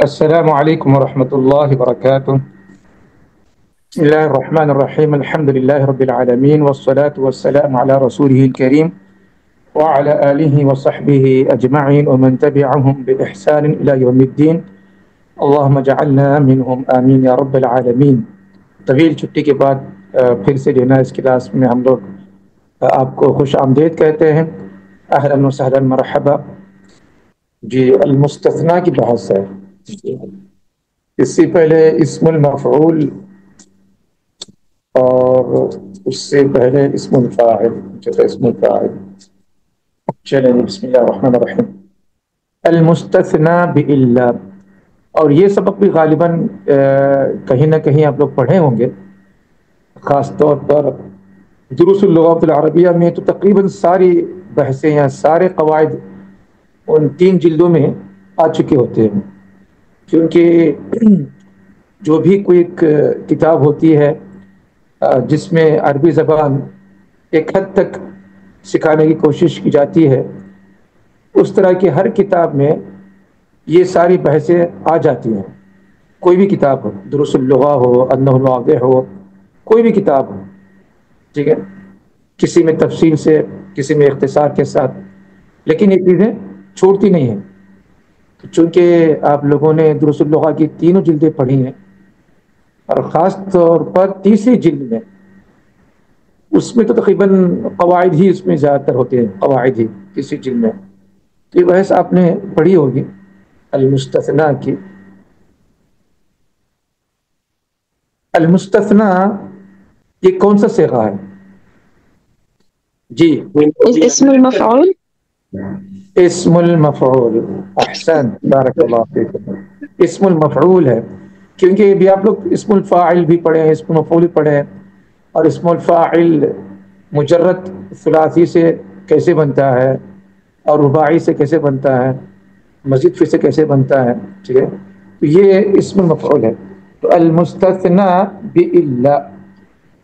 السلام عليكم ورحمة الله وبركاته. بسم الله الرحمن الرحيم. الحمد لله رب العالمين والصلاة والسلام على رسوله الكريم وعلى آله وصحبه أجمعين ومن تبعهم بإحسان إلى يوم الدين. اللهم اجعلنا منهم آمين يا رب العالمين. طویل چھٹی کے بعد پھر سے جو ہے نا اس کلاس میں ہم لوگ آپ کو خوش آمدید کہتے ہیں. اہلا وسہلا مرحبا. جی المستثنیٰ کی بحث ہے. اس سے پہلے اسم المفعول اور اس سے پہلے اسم الفاعل. اسم الفاعل چلیں بسم اللہ الرحمن الرحیم. المستثنى بإلا، اور یہ سبق بھی غالباً کہیں نہ کہیں آپ لوگ پڑھے ہوں گے، خاص طور پر دروس اللغات العربیہ میں تو تقریباً ساری بحثیں یا سارے قواعد ان 3 جلدوں میں آ چکے ہوتے ہیں. کیونکہ جو بھی کوئی ایک کتاب ہوتی ہے جس میں عربی زبان ایک حد تک سکھانے کی کوشش کی جاتی ہے، اس طرح کی ہر کتاب میں یہ ساری بحثیں آ جاتی ہیں. کوئی بھی کتاب ہو، دروس اللغہ ہو، انہ الواضح ہو، کوئی بھی کتاب ہو، ٹھیک ہے، کسی میں تفصیل سے، کسی میں اختصار کے ساتھ، لیکن یہ چیزیں چھوڑتی نہیں ہیں. چونکہ آپ لوگوں نے دروس اللغہ کی 3 جلدیں پڑھی ہیں، اور خاص طور پر تیسری جلد میں، اس میں تو تقریباً قواعد ہی اس میں زیادہ تر ہوتے ہیں، قواعد ہی تیسری جلد میں. تو یہ بحث آپ نے پڑھی ہوگی المستثنیٰ کی. المستثنیٰ یہ کون سا صیغہ ہے؟ جی اسم المفعول. اسم المفعول، احسن، بارک اللہ فیکم. اسم المفعول ہے، کیونکہ بھی آپ لوگ اسم الفاعل بھی پڑھے ہیں، اسم المفعول بھی پڑھے ہیں، اور اسم الفاعل مجرد ثلاثی سے کیسے بنتا ہے اور رباعی سے کیسے بنتا ہے، مزید فی سے کیسے بنتا ہے، ٹھیک ہے. تو یہ اسم المفعول ہے. تو المستثنیٰ بإلا،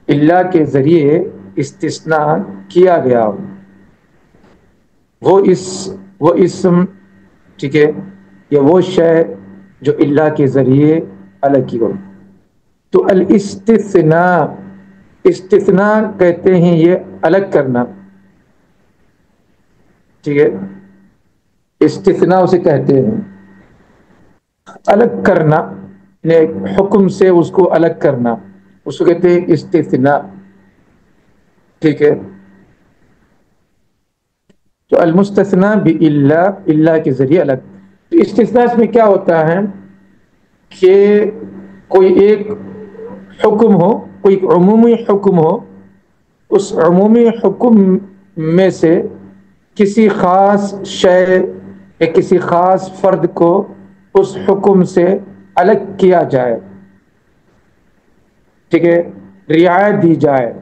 الا کے ذریعے استثناء کیا گیا ہو، وہ اسم، ٹھیک ہے، یا وہ شے جو الا کے ذریعے الگ کی ہو. تو الاستثناء، استثناء کہتے ہیں یہ الگ کرنا، ٹھیک ہے. استثناء اسے کہتے ہیں الگ کرنا، یعنی حکم سے اس کو الگ کرنا، اس کو کہتے ہیں استثناء، ٹھیک ہے. تو المستثنیٰ بإلا، الا کے ذریعے الگ. تو استثناء اس میں کیا ہوتا ہے کہ کوئی ایک حکم ہو، کوئی عمومی حکم ہو، اس عمومی حکم میں سے کسی خاص شے یا کسی خاص فرد کو اس حکم سے الگ کیا جائے، ٹھیک ہے، رعایت دی جائے،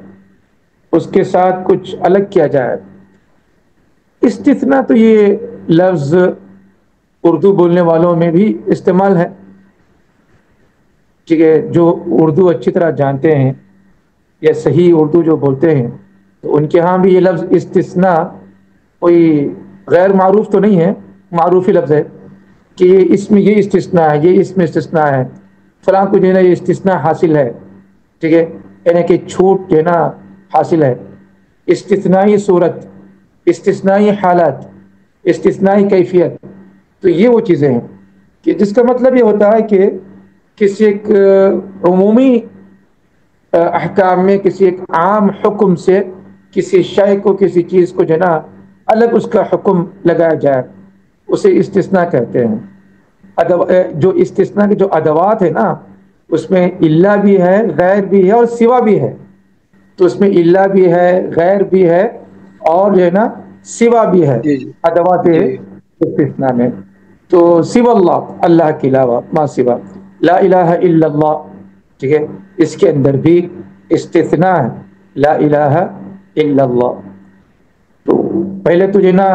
اس کے ساتھ کچھ الگ کیا جائے. استثناء تو یہ لفظ اردو بولنے والوں میں بھی استعمال ہے، ٹھیک ہے. جو اردو اچھی طرح جانتے ہیں یا صحیح اردو جو بولتے ہیں، تو ان کے ہاں بھی یہ لفظ استثناء کوئی غیر معروف تو نہیں ہے، معروفی لفظ ہے کہ یہ اس میں یہ استثناء ہے، یہ اس میں استثناء ہے، فلاں کو جو ہے نا یہ استثناء حاصل ہے، ٹھیک ہے، یعنی کہ چھوٹ جو ہے نا حاصل ہے. استثنائی صورت، استثنائی حالت، استثنائی کیفیت، تو یہ وہ چیزیں ہیں کہ جس کا مطلب یہ ہوتا ہے کہ کسی ایک عمومی احکام میں، کسی ایک عام حکم سے کسی شے کو، کسی چیز کو جو ہے نا الگ اس کا حکم لگایا جائے، اسے استثناء کہتے ہیں. جو استثناء کے جو ادوات ہے نا، اس میں الا بھی ہے، غیر بھی ہے، اور سوا بھی ہے. تو اس میں الا بھی ہے، غیر بھی ہے، اور جو ہے نا سوا بھی ہے ادوات استثناء میں. تو سوا اللہ، اللہ کے علاوہ، ما سوا، لا الہ الا اللہ، ٹھیک ہے، اس کے اندر بھی استثناء ہے، لا الہ الا اللہ. تو پہلے تو جو ہے نا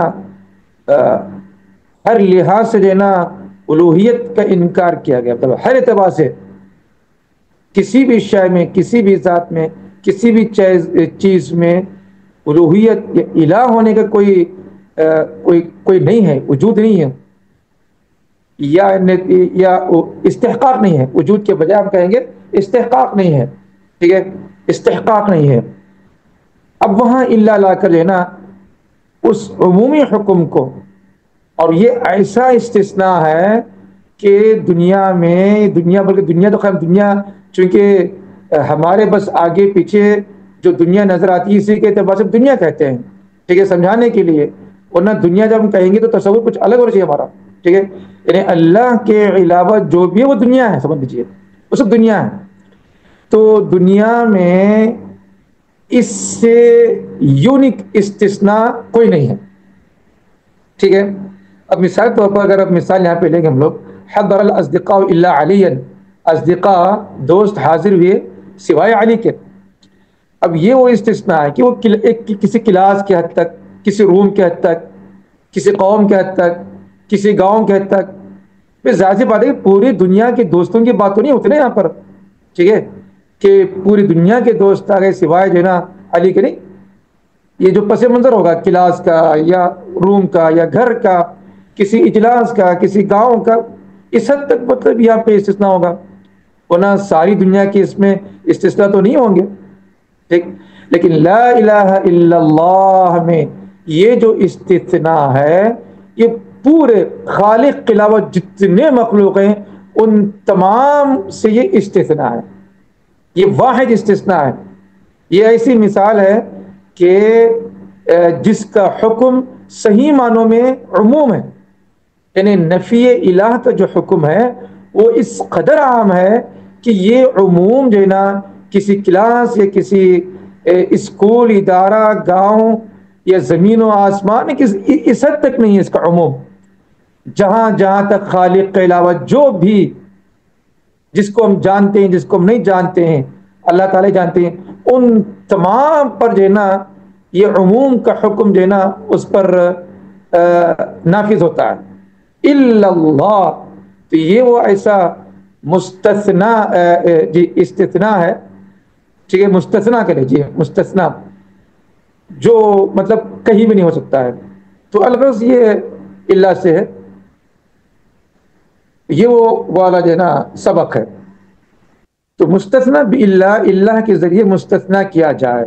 ہر لحاظ سے جو ہے نا الوہیت کا انکار کیا گیا، مطلب ہر اعتبار سے، کسی بھی شے میں، کسی بھی ذات میں، کسی بھی چیز میں الوہیت یا الہ ہونے کا کوئی نہیں ہے، وجود نہیں ہے. یا استحقاق نہیں ہے، وجود کے بجائے ہم کہیں گے استحقاق نہیں ہے، ٹھیک ہے، استحقاق نہیں ہے۔ اب وہاں الا لا کر جو ہے نا اس عمومی حکم کو، اور یہ ایسا استثناء ہے کہ دنیا میں، دنیا بلکہ دنیا تو خیر دنیا چونکہ ہمارے بس آگے پیچھے جو دنیا نظر آتی ہے اسی کے اعتبار سے دنیا کہتے ہیں، ٹھیک ہے، سمجھانے کے لیے، ورنہ دنیا جب ہم کہیں گے تو تصور کچھ الگ ہونا چاہیے ہمارا، ٹھیک ہے، یعنی اللہ کے علاوہ جو بھی ہے وہ دنیا ہے، سمجھ لیجیے وہ سب دنیا ہے۔ تو دنیا میں اس سے یونیک استثناء کوئی نہیں ہے، ٹھیک ہے۔ اب مثال طور پر اگر اب مثال یہاں پہ لیں گے ہم لوگ، حضر الاصدقاء الا علیا، اصدقاء دوست حاضر ہوئے سوائے علی کے۔ اب یہ وہ استثناء ہے کہ وہ کسی کلاس کے حد تک، کسی روم کے حد تک، کسی قوم کے حد تک، کسی گاؤں کے حد تک، پھر ظاہر سی بات ہے کہ پوری دنیا کے دوستوں کی بات تو نہیں ہوتی نا یہاں پر، ٹھیک ہے، کہ پوری دنیا کے دوست آ گئے سوائے جو ہے نا علی کے نہیں۔ یہ جو پس منظر ہوگا کلاس کا یا روم کا یا گھر کا، کسی اجلاس کا، کسی گاؤں کا، اس حد تک مطلب یہاں پہ استثناء ہوگا، ورنہ ساری دنیا کے اس میں استثناء تو نہیں ہوں گے، ٹھیک۔ لیکن لا الہ الا اللہ میں یہ جو استثناء ہے یہ پورے خالق کے علاوہ جتنے مخلوق ہیں ان تمام سے یہ استثناء ہے، یہ واحد استثناء ہے۔ یہ ایسی مثال ہے کہ جس کا حکم صحیح معنوں میں عموم ہے، یعنی نفی الہ کا جو حکم ہے وہ اس قدر عام ہے کہ یہ عموم جو ہے نا کسی کلاس یا کسی اسکول، ادارہ، گاؤں یا زمین و آسمان اس حد تک نہیں ہے اس کا عموم۔ جہاں جہاں تک خالق کے علاوہ جو بھی، جس کو ہم جانتے ہیں جس کو ہم نہیں جانتے ہیں، اللہ تعالی جانتے ہیں، ان تمام پر جو ہے نا یہ عموم کا حکم جو ہے نا اس پر نافذ ہوتا ہے۔ الا اللہ، تو یہ وہ ایسا مستثنا جی استثناء ہے، ٹھیک ہے، مستثنا کرے جی، مستثنا جو مطلب کہیں بھی نہیں ہو سکتا ہے۔ تو الغرض یہ اللہ سے ہے، یہ وہ والا جو ہے نا سبق ہے۔ تو مستثنا باللہ، اللہ کے ذریعے مستثنا کیا جائے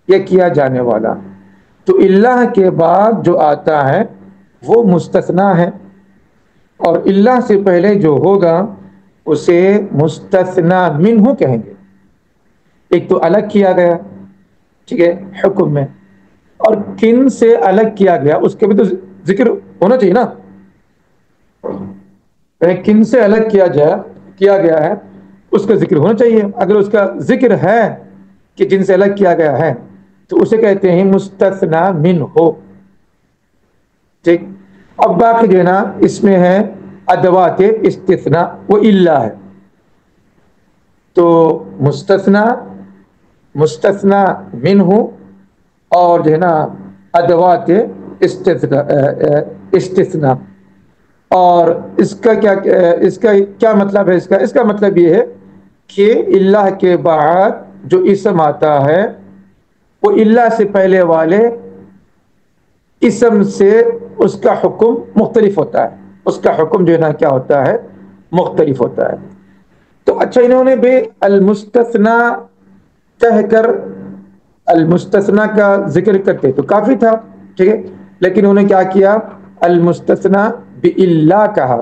یا کیا جانے والا، تو اللہ کے بعد جو آتا ہے وہ مستثنا ہے، اور اللہ سے پہلے جو ہوگا اسے مستثنا منہ کہیں گے۔ ایک تو الگ کیا گیا، ٹھیک ہے، حکم میں، اور کن سے الگ کیا گیا اس کے بھی تو ذکر ہونا چاہیے نا، کن سے الگ کیا گیا ہے اس کا ذکر ہونا چاہیے۔ اگر اس کا ذکر ہے کہ جن سے الگ کیا گیا ہے تو اسے کہتے ہیں مستثنا منہ، ٹھیک۔ اب باقی جو ہے نا اس میں ہے ادوات استثناء، وہ الا ہے۔ تو مستثنا منہ اور جو ہے نا ادوات استثناء، اور اس کا کیا مطلب ہے؟ اس کا مطلب یہ ہے کہ اللہ کے بعد جو اسم آتا ہے وہ اللہ سے پہلے والے اسم سے اس کا حکم مختلف ہوتا ہے، اس کا حکم جو ہے نا کیا ہوتا ہے؟ مختلف ہوتا ہے۔ تو اچھا، انہوں نے بھی المستثنا کہہ کر المستثنا کا ذکر کرتے تو کافی تھا، ٹھیک ہے، لیکن انہوں نے کیا کیا؟ المستثنا باللہ کہا۔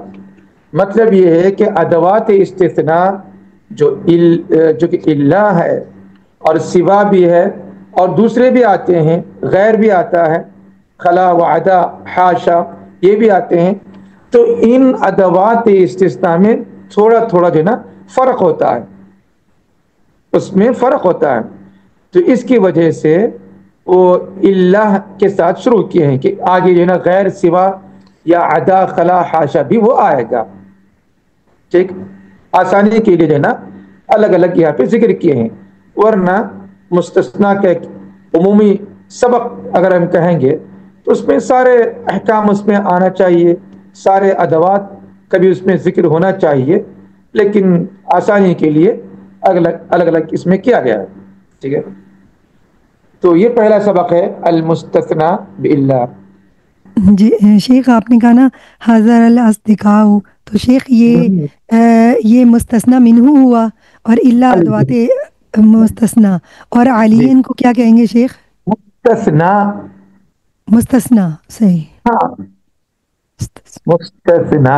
مطلب یہ ہے کہ ادوات استثناء جو کہ اللہ ہے اور سوا بھی ہے اور دوسرے بھی آتے ہیں، غیر بھی آتا ہے، خلا وعدا حاشا یہ بھی آتے ہیں، تو ان ادوات استثناء میں تھوڑا تھوڑا جو ہے نا فرق ہوتا ہے، اس میں فرق ہوتا ہے۔ تو اس کی وجہ سے وہ اللہ کے ساتھ شروع کیے ہیں کہ آگے جو ہے نا غیر، سوا یا عدا، خلا، حاشا بھی وہ آئے گا، ٹھیک، آسانی کے لیے جو ہے نا الگ الگ یہاں پہ ذکر کیے ہیں، ورنہ مستثنا کا ایک عمومی سبق اگر ہم کہیں گے تو اس میں سارے احکام اس میں آنا چاہیے، سارے ادوات کبھی اس میں ذکر ہونا چاہیے، لیکن آسانی کے لیے الگ الگ اس میں کیا گیا ہے، ٹھیک ہے۔ تو یہ پہلا سبق ہے المستثنا باللہ۔ جی شیخ آپ نے کہا نا حضر الاصدقاء، تو شیخ یہ مستثنی منہ ہوا اور الا علی ادوات مستثنی، اور جی علیین کو کیا کہیں گے شیخ؟ مستثنا، مستثنی، صحیح، ہاں مستثنی۔ مستثنا،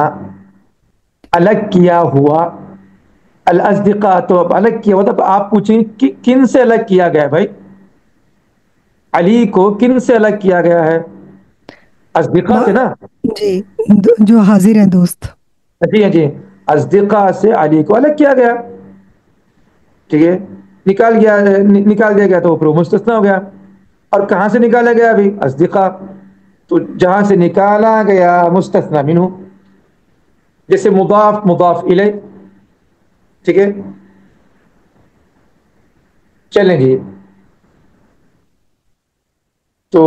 الگ کیا ہوا، الاصدقاء تو اب الگ کیا، مطلب آپ پوچھیں کہ کن سے الگ کیا گیا ہے بھائی؟ علی کو کن سے الگ کیا گیا ہے؟ اصدقاء سے نا؟ جی جو حاضر ہیں دوست۔ جی جی، اصدقاء سے علی کو الگ کیا گیا، ٹھیک ہے، نکال دیا گیا تو پھر وہ مستثنا ہو گیا۔ اور کہاں سے نکالا گیا ابھی؟ اصدقاء، تو جہاں سے نکالا گیا مستثنا منہ، جیسے مضاف مضاف الیہ، ٹھیک ہے۔ چلیں جی، تو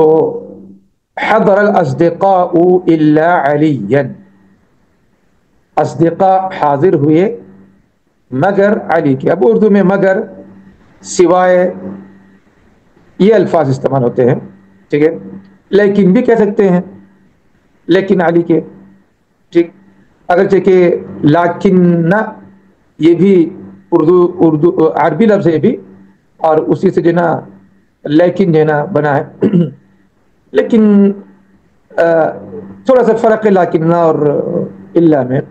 حضر الاصدقاء الا علیا، اصدقاء حاضر ہوئے مگر علی کے۔ اب اردو میں مگر، سوائے، یہ الفاظ استعمال ہوتے ہیں، ٹھیک ہے۔ لیکن بھی کہہ سکتے ہیں، لیکن علی کے، ٹھیک، اگرچہ کہ لیکن یہ بھی اردو عربی لفظ ہے بھی، اور اسی سے جو ہے نا لیکن جو ہے نا بنا ہے، لیکن تھوڑا سا فرق ہے لیکن اور الا میں،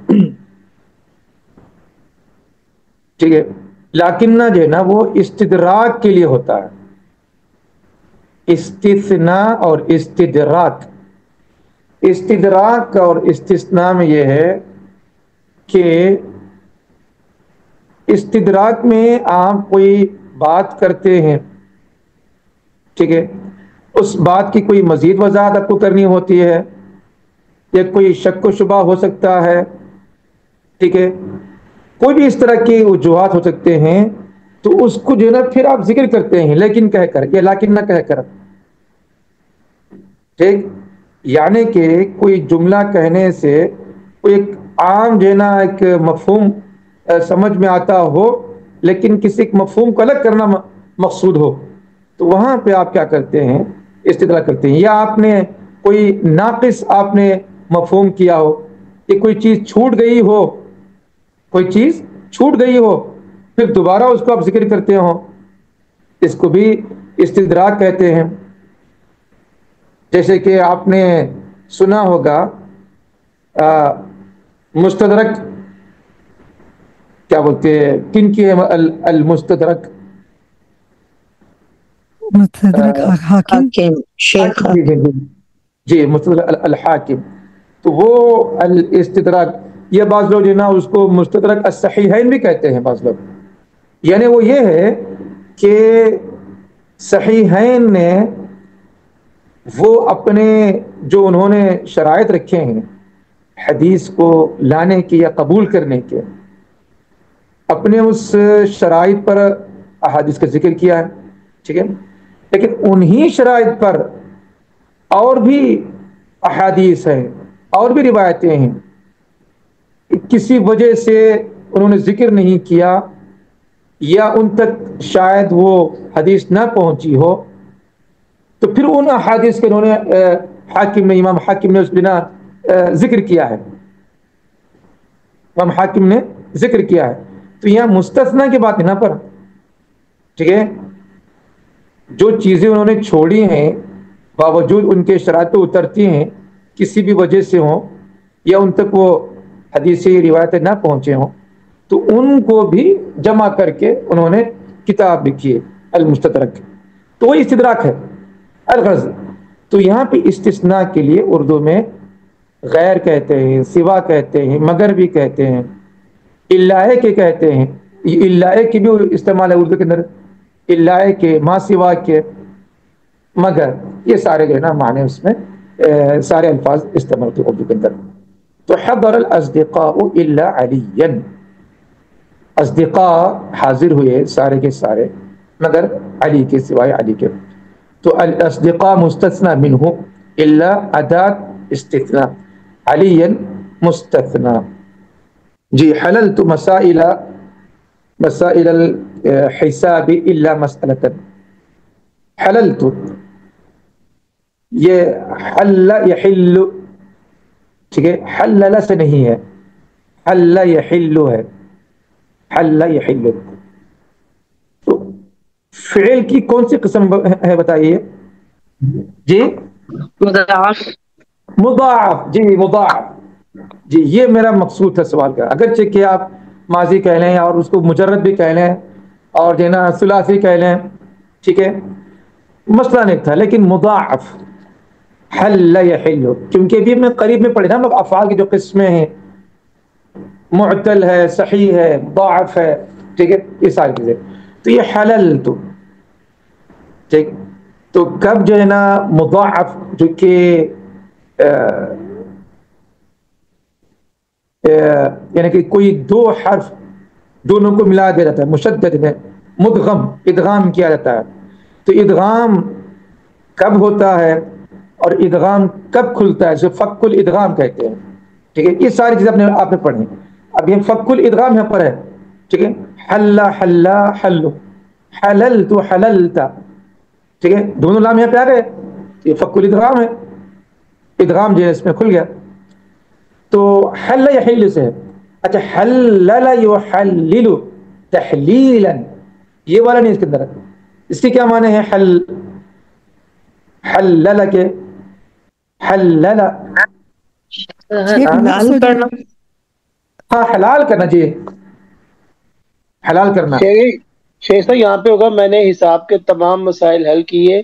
ٹھیک ہے۔ لیکن جو ہے نا وہ استدراک کے لیے ہوتا ہے، استثناء اور استدراک۔ استدراک اور استثناء میں یہ ہے کہ استدراک میں آپ کوئی بات کرتے ہیں، ٹھیک ہے، اس بات کی کوئی مزید وضاحت آپ کو کرنی ہوتی ہے، یا کوئی شک و شبہ ہو سکتا ہے، ٹھیک ہے، کوئی بھی اس طرح کی وجوہات ہو سکتے ہیں، تو اس کو جو ہے نا پھر آپ ذکر کرتے ہیں لیکن کہہ کر یا لیکن نہ کہہ کر، ٹھیک، یعنی کہ کوئی جملہ کہنے سے کوئی ایک عام جو ہے نا ایک مفہوم سمجھ میں آتا ہو، لیکن کسی ایک مفہوم کو الگ کرنا مقصود ہو، تو وہاں پہ آپ کیا کرتے ہیں؟ استدلال کرتے ہیں۔ یا آپ نے کوئی ناقص آپ نے مفہوم کیا ہو، کہ کوئی چیز چھوٹ گئی ہو، کوئی چیز چھوٹ گئی ہو، پھر دوبارہ اس کو آپ ذکر کرتے ہو، اس کو بھی استدراک کہتے ہیں۔ جیسے کہ آپ نے سنا ہوگا مستدرک کیا بولتے ہیں، کن کی ہے المستدرک؟ مستدرک حاکم۔ حاکم، شیخ جی جی جی جی، مستدرک الحاکم، تو وہ الاستدراک، یہ بعض لوگ جو ہے نا اس کو مستدرک الصحیحین بھی کہتے ہیں بعض لوگ، یعنی وہ یہ ہے کہ صحیحین نے وہ اپنے جو انہوں نے شرائط رکھے ہیں حدیث کو لانے کے یا قبول کرنے کے، اپنے اس شرائط پر احادیث کا ذکر کیا ہے، ٹھیک ہے، لیکن انہی شرائط پر اور بھی احادیث ہیں اور بھی روایتیں ہیں، کسی وجہ سے انہوں نے ذکر نہیں کیا، یا ان تک شاید وہ حدیث نہ پہنچی ہو، تو پھر ان احادیث کے انہوں نے امام حاکم نے اس بنا ذکر کیا ہے، امام حاکم نے ذکر کیا ہے۔ تو یہاں مستثنی کی بات یہاں پر، ٹھیک ہے، جو چیزیں انہوں نے چھوڑی ہیں باوجود ان کے شرائط پہ اترتی ہیں، کسی بھی وجہ سے ہوں یا ان تک وہ حدیثی روایتیں نہ پہنچے ہوں، تو ان کو بھی جمع کر کے انہوں نے کتاب لکھی ہے المستدرک، تو وہ استدراک ہے الغرض۔ تو یہاں پہ استثناء کے لیے اردو میں غیر کہتے ہیں، سوا کہتے ہیں، مگر بھی کہتے ہیں، اللہ کے کہتے ہیں، اللہ کے بھی استعمال ہے اردو کے اندر، اللہ کے، ما سوا کے، مگر، یہ سارے جو ہے نا معنی اس میں سارے الفاظ استعمال ہوتے ہیں اردو کے اندر۔ تو حضر الاصدقاء الا علیا، اصدقاء حاضر ہوئے سارے کے سارے مگر علی کے، سوائے علی کے۔ تو الاصدقاء مستثنى منه الا اداة استثناء، علیا مستثنى۔ جی، حللت مسائل الحساب الا مسألة، حللت یہ حل یحل، ٹھیک ہے، حلل سے نہیں ہے، حل یحل ہے، حل یحل۔ تو فعل کی کون سی قسم ہے بتائیے؟ جی مضاعف، مضاعف، جی مضاعف، جی یہ میرا مقصود تھا سوال کا۔ اگرچہ کہ آپ ماضی کہہ لیں اور اس کو مجرد بھی کہہ لیں اور جو ہے نا ثلاثی کہہ لیں، ٹھیک ہے، مسئلہ نہیں تھا، لیکن مضاعف حل یحل، کیونکہ ابھی میں قریب میں پڑھے نا لوگ افعال کی جو قسمیں ہیں، معتل ہے، صحیح ہے، مضاعف ہے، ٹھیک ہے، یہ ساری چیزیں۔ تو یہ حلل تو ٹھیک، تو کب جو ہے نا مضاعف جو کہ یعنی کہ کوئی دو حرف دونوں کو ملا دیا جاتا ہے مشدد میں، مدغم ادغام کیا جاتا ہے، تو ادغام کب ہوتا ہے اور ادغام کب کھلتا ہے، جو فک الادغام کہتے ہیں، ٹھیک ہے، یہ ساری چیزیں آپ نے پڑھی۔ اب یہ فک الادغام یہاں پر ہے، ٹھیک ہے، حل حل حل، حللت حللت، ٹھیک ہے، دونوں لام یہاں پہ آ گئے، یہ فک الادغام ہے، ادغام جو ہے اس میں کھل گیا۔ تو حل یحل سے ہے، اچھا حلل یحلل تحلیلا، یہ والا نہیں اس کے اندر، اس کے کیا معنی ہے؟ حلل کے حلل، شیخ حلال مکس ہو کرنا۔ جائے۔ ہاں حلال کرنا، جی حلال کرنا، شیخ صاحب یہاں پہ ہوگا میں نے حساب کے تمام مسائل حل کیے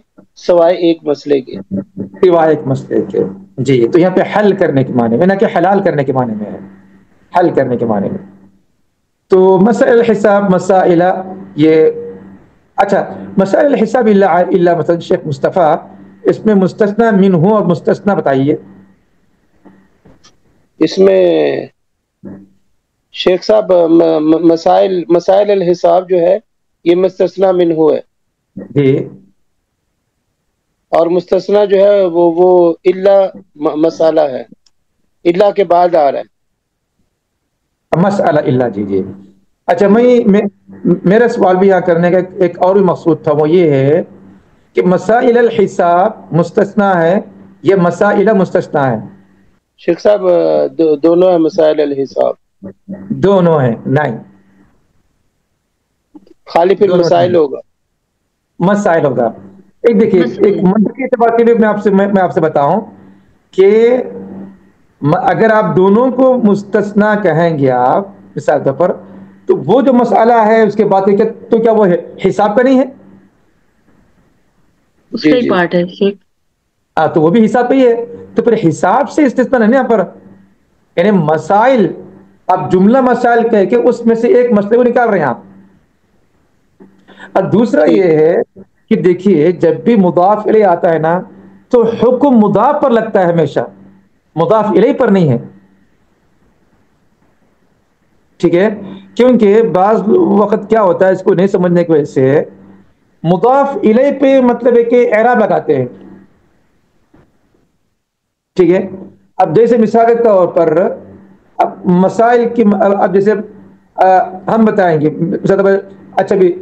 سوائے ایک مسئلے کے۔ سوائے ایک مسئلے کے، جی تو یہاں پہ حل کرنے کے معنی میں، نہ کہ حلال کرنے کے معنی میں ہے، حل کرنے کے معنی میں۔ تو مسائل الحساب مسائل یہ، اچھا مسائل الحساب الا مثلا شیخ مصطفیٰ اس میں مستثنی منہ اور مستثنی بتائیے۔ اس میں شیخ صاحب مسائل الحساب جو ہے یہ مستثنی منہ ہے، جی اور مستثنی جو ہے وہ الا مسئلہ ہے، الا کے بعد آ رہا ہے۔ مسئلہ الا، جی جی، اچھا میرا سوال بھی یہاں کرنے کا ایک اور بھی مقصود تھا، وہ یہ ہے کہ مسائل الحساب مستثنی ہے یہ مسائل مستثنی ہے؟ شیخ صاحب دونوں ہیں مسائل الحساب، دونوں ہیں، نہیں خالی پھر دونوں مسائل نہیں، ہوگا۔ مسائل ہوگا۔ ایک دیکھیے ایک منطقی اعتبار کے لیے میں آپ سے بتاؤں کہ اگر آپ دونوں کو مستثنی کہیں گے آپ مثال طور پر، تو وہ جو مسئلہ ہے اس کے بعد تو کیا وہ ہے حساب کا نہیں ہے؟ اس کا ہی پارٹ ہے شیخ۔ تو وہ بھی حساب پہ ہی ہے، تو پھر حساب سے استثناء نہیں یہاں پر، یعنی مسائل، آپ جملہ مسائل کہہ کے اس میں سے ایک مسئلے کو نکال رہے ہیں آپ۔ اور دوسرا یہ ہے کہ دیکھیے جب بھی مضاف الیہ آتا ہے نا تو حکم مضاف پر لگتا ہے ہمیشہ، مضاف الیہ پر نہیں ہے، ٹھیک ہے، کیونکہ بعض وقت کیا ہوتا ہے اس کو نہیں سمجھنے کی وجہ سے مضاف الیہ پہ مطلب ہے کہ اعراب لگاتے ہیں، ٹھیک ہے۔ اب جیسے مثال کے طور پر اب مسائل کی، اب جیسے ہم بتائیں گے اچھا بھی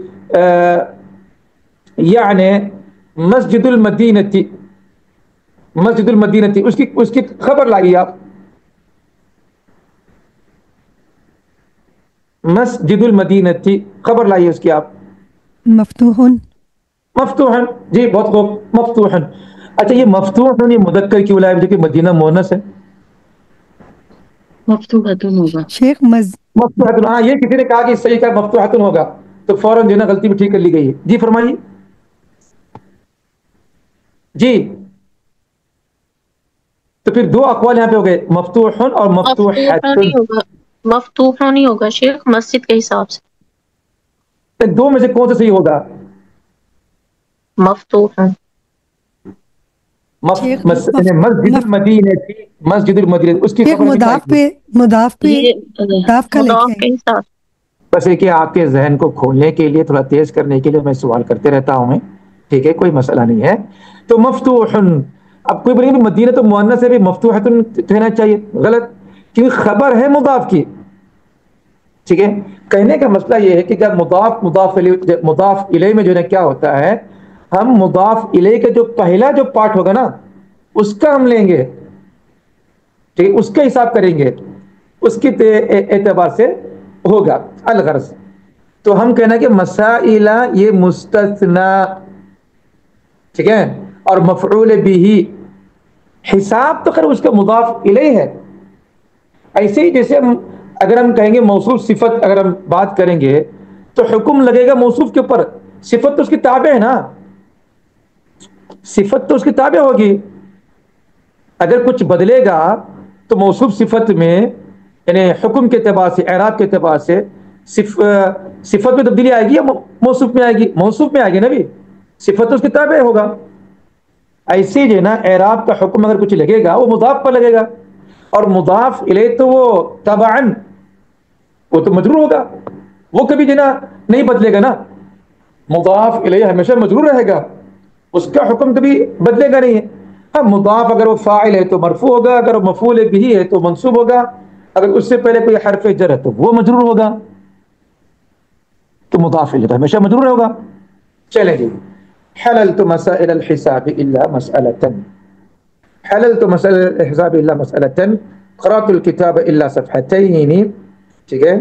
یعنی مسجد المدینتی، مسجد المدینتی اس کی خبر لائیے آپ، مسجد المدینتی خبر لائیے اس کی آپ، مفتوح، مفتوحا، جی بہت خوب، مفتوحا۔ اچھا یہ مفتوحا یہ مذکر کیوں لائے جو کہ مدینہ مؤنث ہے؟ مفتوحتن ہوگا شیخ مفتوحتن، ہاں یہ کسی نے کہا کہ صحیح کہا مفتوحتن ہوگا تو فوراً جو ہے نا غلطی بھی ٹھیک کر لی گئی ہے، جی فرمائیے، جی تو پھر دو اقوال یہاں پہ ہو گئے، مفتوح اور مفتوحہ مفتوحتن، نہیں ہوگا، مفتوحہ نہیں ہوگا شیخ مسجد کے حساب سے، دو میں سے کون سا صحیح ہوگا؟ مفتوحہ۔ شیخ مسجد المدینہ تھی، مسجد المدینہ اس کی شیخ خبر بھی مضاف لائیے۔ پہ یہ مضاف کا لے مضاف کے کے حساب سے۔ بس یہ کہ آپ کے ذہن کو کھولنے کے لیے، تھوڑا تیز کرنے کے لیے میں سوال کرتے رہتا ہوں میں، ٹھیک ہے، کوئی مسئلہ نہیں ہے۔ تو مفتوح، اب کوئی بولے کہ مدینہ تو مؤنث ہے بھی مفتوحۃ کہنا چاہیے، غلط، کیونکہ خبر ہے مضاف کی، ٹھیک ہے۔ کہنے کا مسئلہ یہ ہے کہ جب مضاف الیہ میں جو ہے کیا ہوتا ہے، ہم مضاف الیہ کا جو پہلا جو پارٹ ہوگا نا اس کا ہم لیں گے، ٹھیک ہے، اس کا حساب کریں گے، اس کے اعتبار سے ہوگا الغرض. تو ہم کہنا کہ مسائل یہ مستثنا، ٹھیک ہے، اور مفعول بھی، حساب تو خیر اس کا مضاف الیہ ہے. ایسے ہی جیسے اگر ہم کہیں گے موصوف صفت، اگر ہم بات کریں گے تو حکم لگے گا موصوف کے اوپر، صفت تو اس کی تابع ہے نا، صفت تو اس کی تابع ہوگی. اگر کچھ بدلے گا تو موصوف صفت میں، یعنی حکم کے اعتبار سے، اعراب کے اعتبار سے صفت میں تبدیلی آئے گی یا موصوف میں آئے گی؟ موصوف میں آئے گی نا بھی، صفت تو اس کی تابع ہوگا. ایسے جو ہے نا اعراب کا حکم اگر کچھ لگے گا وہ مضاف پر لگے گا، اور مضاف الیہ تو وہ تبعاً وہ تو مجرور ہوگا، وہ کبھی جو ہے نا نہیں بدلے گا نا. مضاف الیہ ہمیشہ مجرور رہے گا، اس کا حکم کبھی بدلے گا نہیں ہے. اب مضاف اگر وہ فاعل ہے تو مرفوع ہوگا، اگر وہ مفعول بھی ہے تو منصوب ہوگا، اگر اس سے پہلے کوئی حرف جر ہے تو وہ مجرور ہوگا. تو مضاف الیہ ہمیشہ مجرور ہوگا. چلیں جی، حللت مسائل الحساب الا مسألة، حللت مسائل الحساب الا مسألة، قرأت الكتاب الا صفحتين، ٹھیک ہے،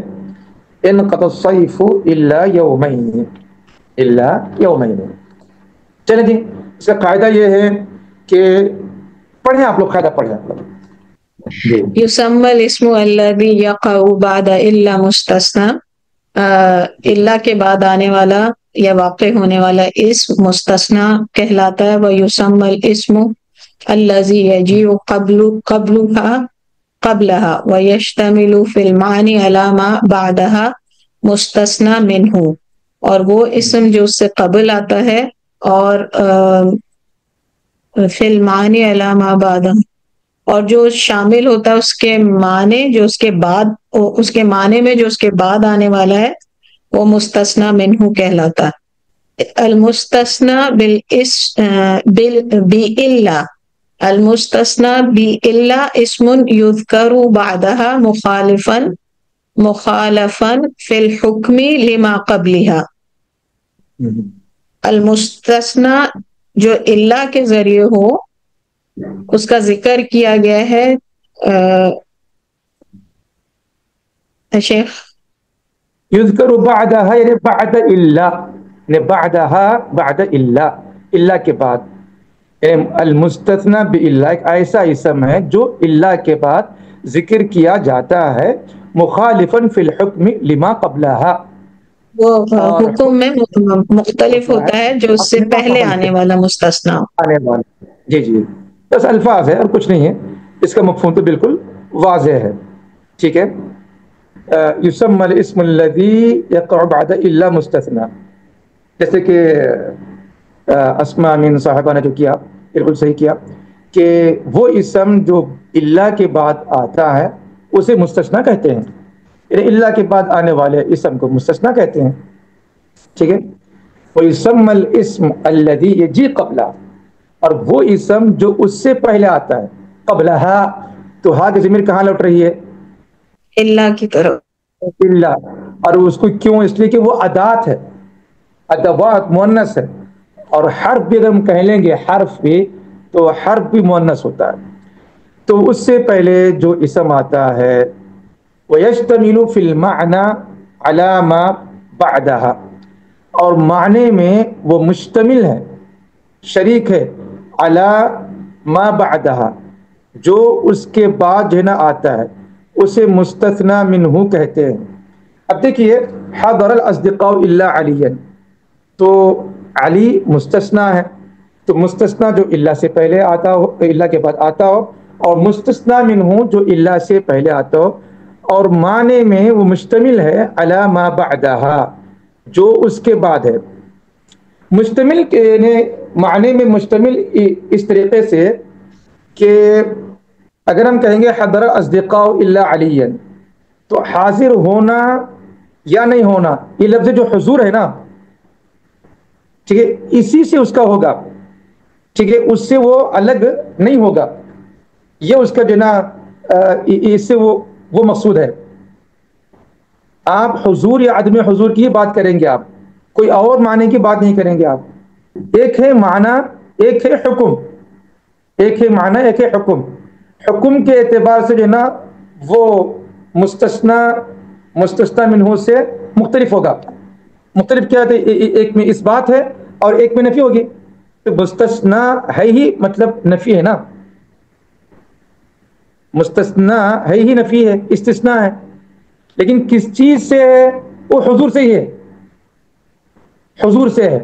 انقضى الصيف الا يومين، الا يومين. چلیں جی، اس کا قاعدہ یہ ہے کہ پڑھیں آپ لوگ، قاعدہ پڑھیں آپ لوگ. یسمى الاسم الذي يقع بعد الا مستثنى، الا کے بعد آنے والا یا واقع ہونے والا اسم مستثنی کہلاتا ہے. ويسمى الاسم الذي يجيء قبلها ويشتمل في المعنى على ما بعدها مستثنى منه، اور وہ اسم جو اس سے قبل آتا ہے اور فی المعنی علی ما بعدہ، اور جو شامل ہوتا ہے اس کے معنی جو اس کے بعد، اس کے معنی میں جو اس کے بعد آنے والا ہے وہ مستثنی منہ کہلاتا ہے. المستثنی بِإِلَّا، المستثنی بِإِلَّا اسم یذکر بعدها مخالفا فی الحکم لما قبلها. المستثنی جو الا کے ذریعے ہو اس کا ذکر کیا گیا ہے شیخ، یذکر بعدها یعنی بعد الا، یعنی بعدها بعد الا، الا کے بعد. یعنی المستثنی بالا ایک ایسا اسم ہے جو الا کے بعد ذکر کیا جاتا ہے، مخالفا فی الحکم لما قبلها، وہ حکم میں مختلف ہوتا ہے جو اس سے پہلے آنے والا مستثنی آنے والا. جی جی، بس الفاظ ہے اور کچھ نہیں ہے، اس کا مفہوم تو بالکل واضح ہے. ٹھیک ہے. یسمى الاسم الذي يقع بعد الا مستثنى، جیسے کہ اسماء من صاحبہ نے جو کیا بالکل صحیح کیا کہ وہ اسم جو الا کے بعد آتا ہے اسے مستثنی کہتے ہیں، یعنی الا کے بعد آنے والے اسم کو مستثنی کہتے ہیں. ٹھیک ہے. ويسمى الاسم الذي يجي قبلہ، اور وہ اسم جو اس سے پہلے آتا ہے، قبلها، تو ہا کی ضمیر کہاں لوٹ رہی ہے؟ اللہ کی طرف. اللہ. اور اس کو کیوں؟ اس لیے کہ وہ ادات ہے، ادوات مؤنث ہے، اور حرف بھی اگر ہم کہہ لیں گے حرف بھی، تو حرف بھی مؤنث ہوتا ہے. تو اس سے پہلے جو اسم آتا ہے وَيَشْتَمِلُ فِي الْمَعْنَى عَلَى مَا بَعْدَهَا، اور معنی میں وہ مشتمل ہے، شریک ہے، عَلَى مَا بَعْدَهَا، جو اس کے بعد جو ہے نا آتا ہے اسے مستثنی منہ کہتے ہیں. اب دیکھیے، حضر الاصدقاء الا علیا، تو علی مستثنی ہے، تو مستثنی جو الا سے پہلے آتا ہو، الا کے بعد آتا ہو، اور مستثنی منہ جو الا سے پہلے آتا ہو، اور معنی میں وہ مشتمل ہے علی ما بعدها، جو اس کے بعد ہے. مشتمل یعنی معنی میں مشتمل اس طریقے سے کہ اگر ہم کہیں گے حضر اصدقاء الا علیا، تو حاضر ہونا یا نہیں ہونا، یہ لفظ جو حضور ہے نا، ٹھیک ہے، اسی سے اس کا ہوگا، ٹھیک ہے، اس سے وہ الگ نہیں ہوگا، یہ اس کا جو نا اس سے وہ مقصود ہے. آپ حضور یا عدم حضور کی بات کریں گے، آپ کوئی اور معنی کی بات نہیں کریں گے. آپ ایک ہے معنی، ایک ہے حکم. ایک ہے معنی ایک ہے حکم. حکم کے اعتبار سے جو ہے نا وہ مستثنا منہ سے مختلف ہوگا. مختلف کیا ہے؟ ایک میں اس بات ہے اور ایک میں نفی ہوگی. تو مستثنا ہے ہی مطلب نفی ہے نا, مستثنا ہے ہی نفی ہے, استثناء ہے. لیکن کس چیز سے ہے؟ وہ حضور سے ہی ہے, حضور سے ہے.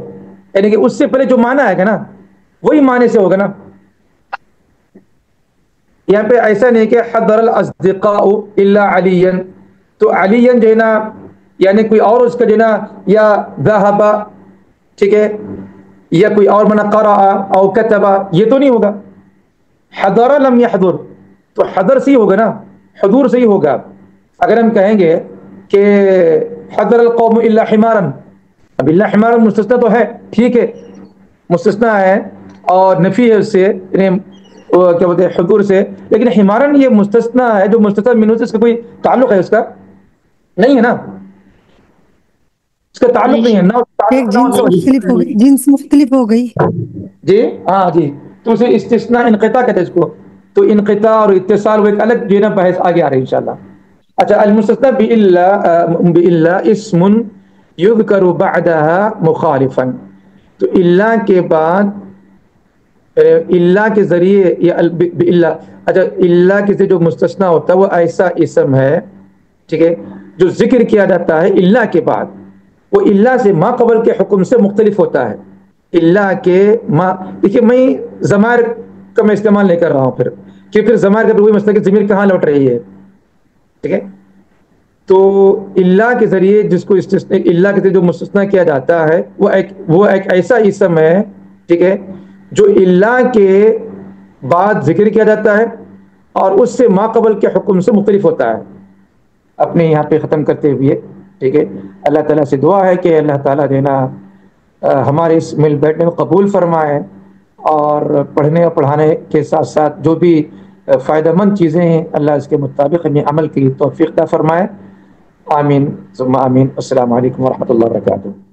یعنی کہ اس سے پہلے جو معنی آئے گا نا وہی معنی سے ہوگا نا. یہاں پہ ایسا نہیں کہ حضر الاصدقاء الا علیا, تو علیا جو ہے نا یعنی کوئی اور اس کا جو ہے نا یا ذهب, ٹھیک ہے, یا کوئی اور معنی قرأ او کتب, یہ تو نہیں ہوگا. حضر لم يحضر, تو حضر سے ہی ہوگا نا, حضور سے ہی ہوگا. اگر ہم کہیں گے کہ حضر القوم الا حمارا, اب الا حمارا مستثنا تو ہے, ٹھیک ہے, مستثنا ہے اور نفی ہے اس سے, یعنی کیا بولتے ہیں حضور سے. لیکن حمارن یہ مستثنا ہے جو مستثنا منہ سے اس کا کوئی تعلق ہے, اس کا نہیں ہے نا, اس کا تعلق نہیں ہے نا. ایک جنس مختلف ہو گئی, جنس مختلف ہو گئی. جی ہاں جی, تو اسے استثناء انقطاع کہتے ہیں اس کو. تو انقطاع اور اتصال وہ ایک الگ جو ہے نا بحث آگے آ رہی ہے انشاءاللہ. اچھا, المستثنى بإلا اسم يذكر بعدها مخالفا, تو الا کے بعد الا کے ذریعے یا بإلا, اچھا الا کے جو مستثنی ہوتا ہے وہ ایسا اسم ہے, ٹھیک ہے, جو ذکر کیا جاتا ہے الا کے بعد. وہ الا سے ما قبل کے حکم سے مختلف ہوتا ہے. الا کے ما, دیکھیے میں ضمائر کا میں استعمال نہیں کر رہا ہوں پھر, کہ پھر ضمائر کا وہی مسئلہ کہ ضمیر کہاں لوٹ رہی ہے, ٹھیک ہے. تو الا کے ذریعے جس کو الا کے ذریعے جو مستثنی کیا جاتا ہے وہ ایک ایسا اسم ہے, ٹھیک ہے, جو الا کے بعد ذکر کیا جاتا ہے اور اس سے ما قبل کے حکم سے مختلف ہوتا ہے. اپنے یہاں پہ ختم کرتے ہوئے, ٹھیک ہے, اللہ تعالیٰ سے دعا ہے کہ اللہ تعالیٰ دینا ہمارے اس مل بیٹھنے کو قبول فرمائے, اور پڑھنے اور پڑھانے کے ساتھ ساتھ جو بھی فائدہ مند چیزیں ہیں اللہ اس کے مطابق ہمیں عمل کی توفیق عطا فرمائے. آمین ثم آمین. السلام علیکم ورحمۃ اللہ وبرکاتہ.